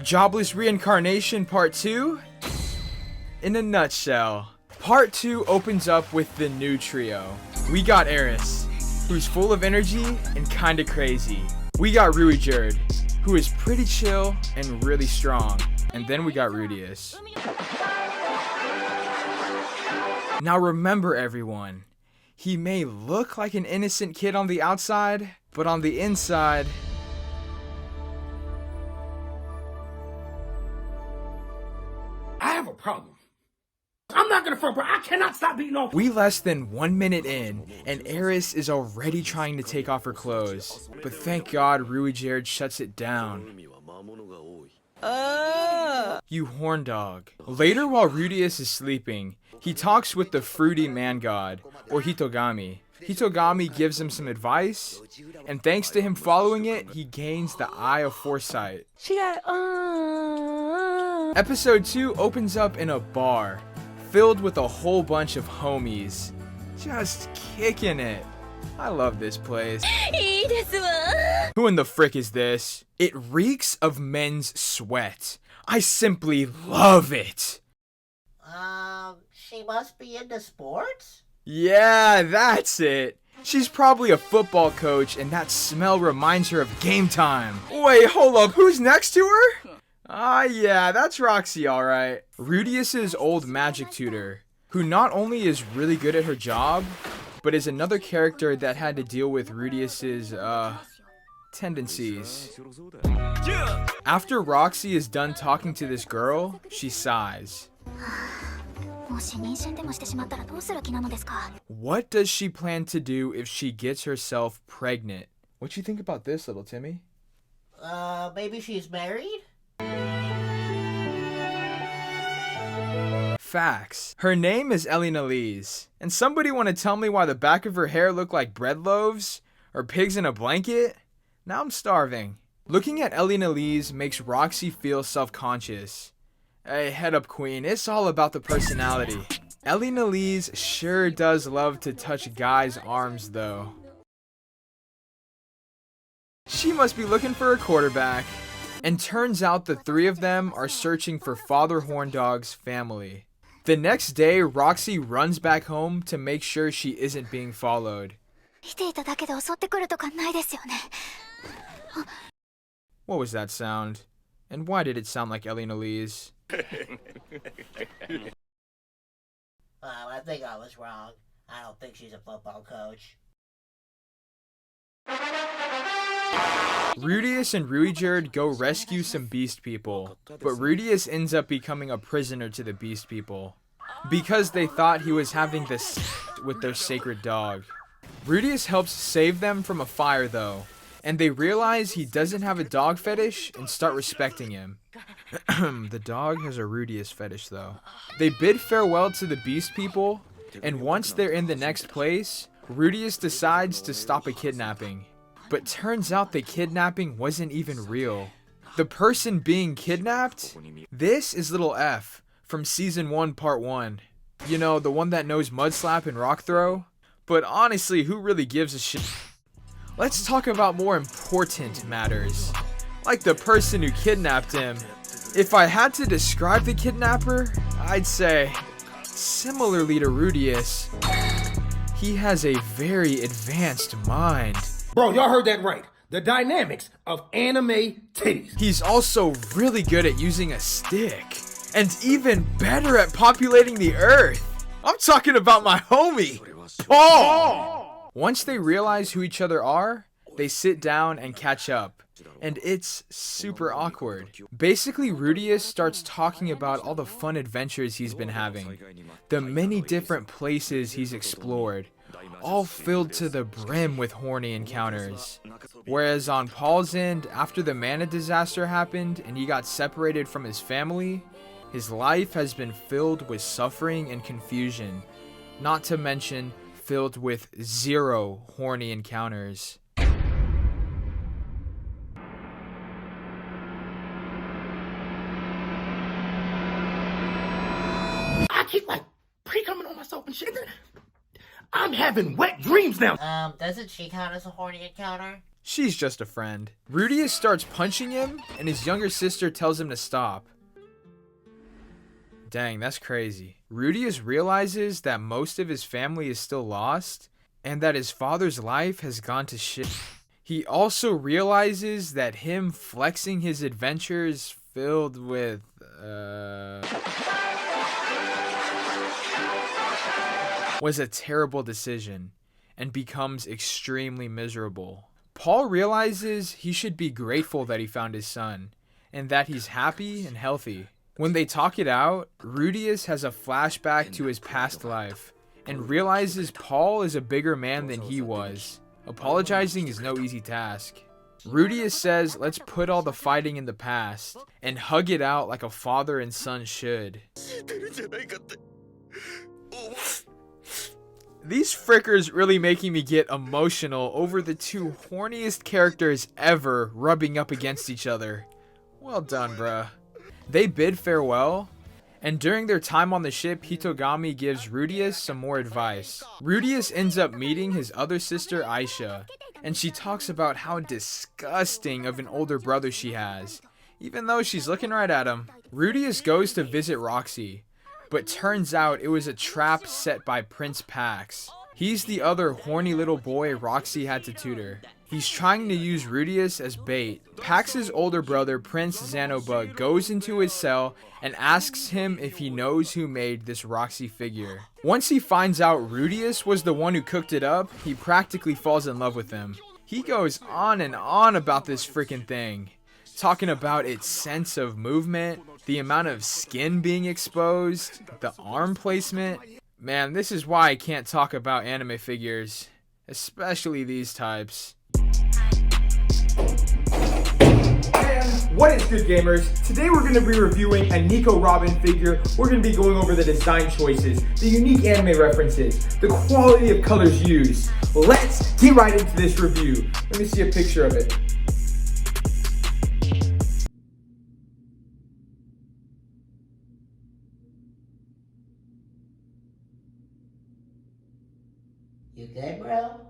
Jobless Reincarnation Part 2? In a nutshell, Part 2 opens up with the new trio. We got Eris, who's full of energy and kinda crazy. We got Ruijerd, who is pretty chill and really strong. And then we got Rudius. Now remember everyone, he may look like an innocent kid on the outside, but on the inside, I have a problem. I'm not gonna front, bro. I cannot stop beating on. we less than 1 minute in, and Eris is already trying to take off her clothes. But thank God Ruijerd shuts it down. You horn dog. Later while Rudius is sleeping, he talks with the fruity man god, or Hitogami. Hitogami gives him some advice, and thanks to him following it, he gains the Eye of Foresight. Episode 2 opens up in a bar, filled with a whole bunch of homies, just kicking it. I love this place. Who in the frick is this? It reeks of men's sweat. I simply love it. She must be into sports? Yeah, that's it. She's probably a football coach, and that smell reminds her of game time. Wait, hold up, who's next to her? Yeah, that's Roxy, alright. Rudius's old magic tutor, who not only is really good at her job, but is another character that had to deal with Rudius's, tendencies. After Roxy is done talking to this girl, she sighs. What does she plan to do if she gets herself pregnant? What you think about this, little Timmy? Maybe she's married? Facts. Her name is Elena Lees. And somebody want to tell me why the back of her hair look like bread loaves? Or pigs in a blanket? Now I'm starving. Looking at Elena Lees makes Roxy feel self-conscious. Hey, head up queen, it's all about the personality. Elena Lees sure does love to touch guys' arms though. She must be looking for a quarterback. And turns out the three of them are searching for Father Horndog's family. The next day, Roxy runs back home to make sure she isn't being followed. What was that sound? And why did it sound like Elena Lees? I think I was wrong. I don't think she's a football coach. Rudius and Ruijerd go rescue some beast people, but Rudius ends up becoming a prisoner to the beast people because they thought he was having this with their sacred dog. Rudius helps save them from a fire though, and they realize he doesn't have a dog fetish and start respecting him. The dog has a Rudius fetish though. They bid farewell to the beast people, and once they're in the next place, Rudius decides to stop a kidnapping. But turns out the kidnapping wasn't even real. The person being kidnapped? This is little F from season 1 part 1. You know, the one that knows mud slap and rock throw? But honestly, who really gives a shit? Let's talk about more important matters. Like the person who kidnapped him. If I had to describe the kidnapper, I'd say, similarly to Rudius, he has a very advanced mind. Bro, y'all heard that right. The dynamics of anime titties. He's also really good at using a stick, and even better at populating the earth. I'm talking about my homie, Paul! Once they realize who each other are, they sit down and catch up, and it's super awkward. Basically, Rudius starts talking about all the fun adventures he's been having, the many different places he's explored, all filled to the brim with horny encounters. Whereas on Paul's end, after the mana disaster happened and he got separated from his family, his life has been filled with suffering and confusion, not to mention filled with 0 horny encounters. I keep like pre-coming on myself and shit. I'm having wet dreams now. Doesn't she count as a horny encounter? She's just a friend. Rudius starts punching him, and his younger sister tells him to stop. Dang, that's crazy. Rudius realizes that most of his family is still lost, and that his father's life has gone to shit. He also realizes that him flexing his adventures filled with, was a terrible decision, and becomes extremely miserable. Paul realizes he should be grateful that he found his son, and that he's happy and healthy. When they talk it out, Rudius has a flashback to his past life, and realizes Paul is a bigger man than he was. Apologizing is no easy task. Rudius says, let's put all the fighting in the past, and hug it out like a father and son should. These frickers really making me get emotional over the two horniest characters ever rubbing up against each other. Well done, bruh. They bid farewell, and during their time on the ship, Hitogami gives Rudius some more advice. Rudius ends up meeting his other sister, Aisha, and she talks about how disgusting of an older brother she has, even though she's looking right at him. Rudius goes to visit Roxy, but turns out it was a trap set by Prince Pax. He's the other horny little boy Roxy had to tutor. He's trying to use Rudius as bait. Pax's older brother, Prince Zanoba, goes into his cell and asks him if he knows who made this Roxy figure. Once he finds out Rudius was the one who cooked it up, he practically falls in love with him. He goes on and on about this freaking thing, talking about its sense of movement, the amount of skin being exposed, the arm placement. Man, this is why I can't talk about anime figures, especially these types. And what is good, gamers? Today we're going to be reviewing a Nico Robin figure. We're going to be going over the design choices, the unique anime references, the quality of colors used. Let's get right into this review. Let me see a picture of it. You good, bro?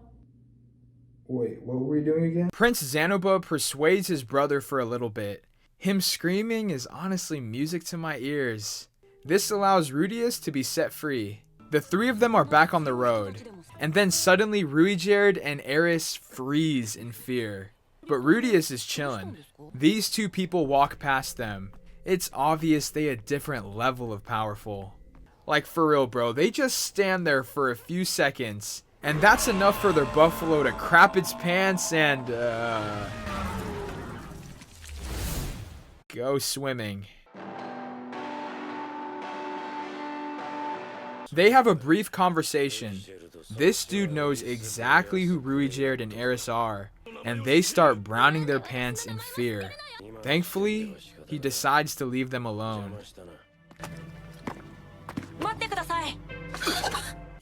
Wait, what were we doing again? Prince Zanoba persuades his brother for a little bit. Him screaming is honestly music to my ears. This allows Rudius to be set free. The three of them are back on the road, and then suddenly Ruijerd and Eris freeze in fear. But Rudius is chilling. These two people walk past them. It's obvious they a different level of powerful. Like for real, bro, they just stand there for a few seconds, and that's enough for their buffalo to crap its pants and, go swimming. They have a brief conversation. This dude knows exactly who Ruijerd and Eris are, and they start browning their pants in fear. Thankfully, he decides to leave them alone.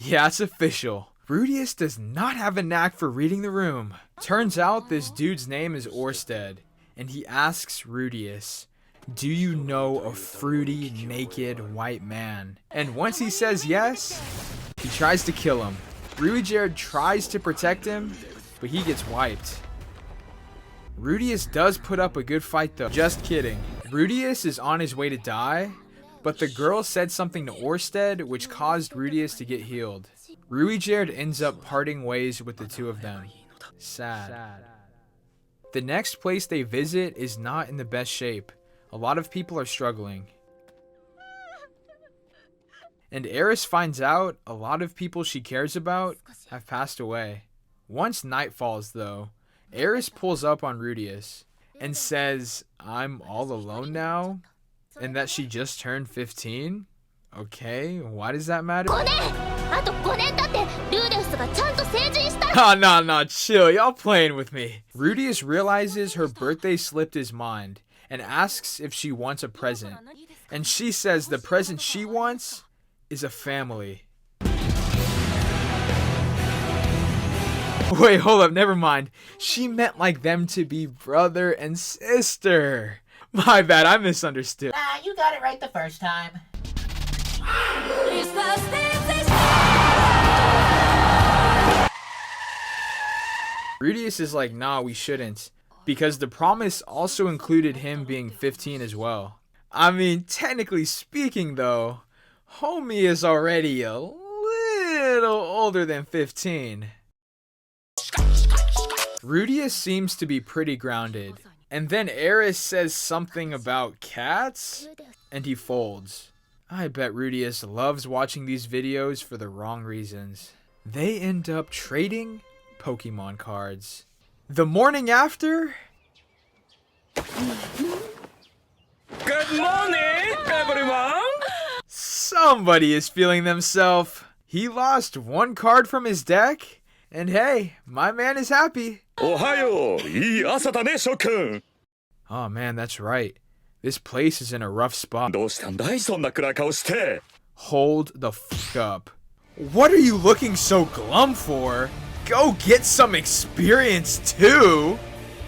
Yeah, it's official. Rudius does not have a knack for reading the room. Turns out this dude's name is Orsted, and he asks Rudius, do you know a fruity, naked, white man? And once he says yes, he tries to kill him. Ruijerd tries to protect him, but he gets wiped. Rudius does put up a good fight though. Just kidding. Rudius is on his way to die, but the girl said something to Orsted which caused Rudius to get healed. Ruijerd ends up parting ways with the two of them. Sad. The next place they visit is not in the best shape. A lot of people are struggling. And Eris finds out a lot of people she cares about have passed away. Once night falls though, Eris pulls up on Rudius and says, I'm all alone now, and that she just turned 15? Okay, why does that matter? Nah, chill, y'all playing with me. Rudius realizes her birthday slipped his mind and asks if she wants a present. And she says the present she wants is a family. Wait, hold up, never mind. She meant like them to be brother and sister. My bad, I misunderstood. Nah, you got it right the first time. Rudius is like, nah, we shouldn't. Because the promise also included him being 15 as well. I mean, technically speaking though, homie is already a little older than 15. Rudius seems to be pretty grounded. And then Eris says something about cats, and he folds. I bet Rudius loves watching these videos for the wrong reasons. They end up trading Pokemon cards. The morning after... Good morning, everyone! Somebody is feeling themselves. He lost one card from his deck, and hey, my man is happy. Ohayo! Ii asa da ne, Shokun! Oh man, that's right. This place is in a rough spot. どうしたんだいそんな暗い顔して Hold the f*** up. What are you looking so glum for? Go get some experience too.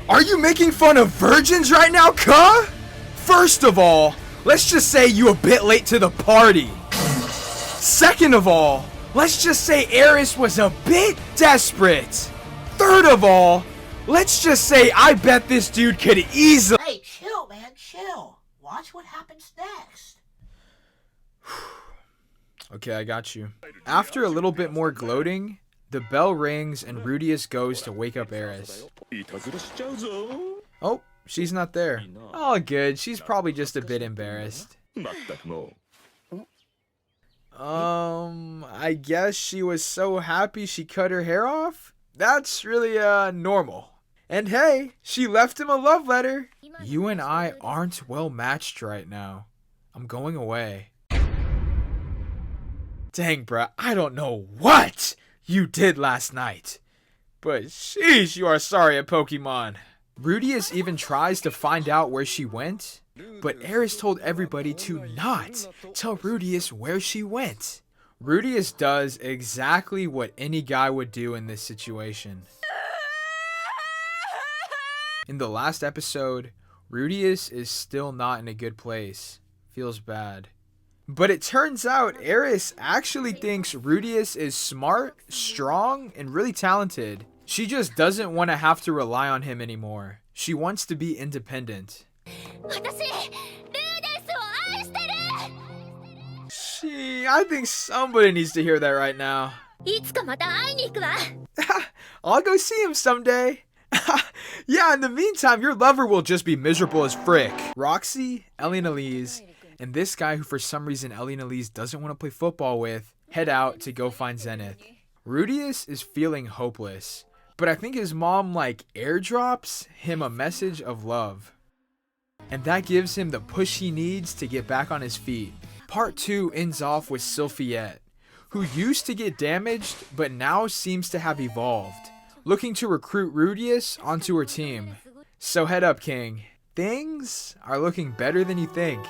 Are you making fun of virgins right now, cuh? First of all, let's just say you a bit late to the party. Second of all, let's just say Eris was a bit desperate. Third of all, let's just say I bet this dude could easily... Hey, chill, man, chill. Watch what happens next. Okay, I got you. After a little bit more gloating, the bell rings and Rudius goes to wake up Eris. いたずらしちゃうぞ Oh, she's not there. All good, she's probably just a bit embarrassed. まったくも I guess she was so happy she cut her hair off? That's really, normal. And hey, she left him a love letter. You and I aren't well matched right now. I'm going away. Dang, bruh, I don't know what you did last night. But sheesh, you are sorry at Pokemon. Rudius even tries to find out where she went, but Eris told everybody to not tell Rudius where she went. Rudius does exactly what any guy would do in this situation. In the last episode, Rudius is still not in a good place. Feels bad. But it turns out Eris actually thinks Rudius is smart, strong, and really talented. She just doesn't want to have to rely on him anymore. She wants to be independent. I think somebody needs to hear that right now. I'll go see him someday. Yeah, in the meantime, your lover will just be miserable as frick. Roxy, Ellie-Annalise, and this guy who for some reason Ellie-Annalise doesn't want to play football with head out to go find Zenith. Rudius is feeling hopeless, but I think his mom airdrops him a message of love. And that gives him the push he needs to get back on his feet. Part 2 ends off with Sylphiette, who used to get damaged but now seems to have evolved, looking to recruit Rudius onto her team. So head up, King. Things are looking better than you think.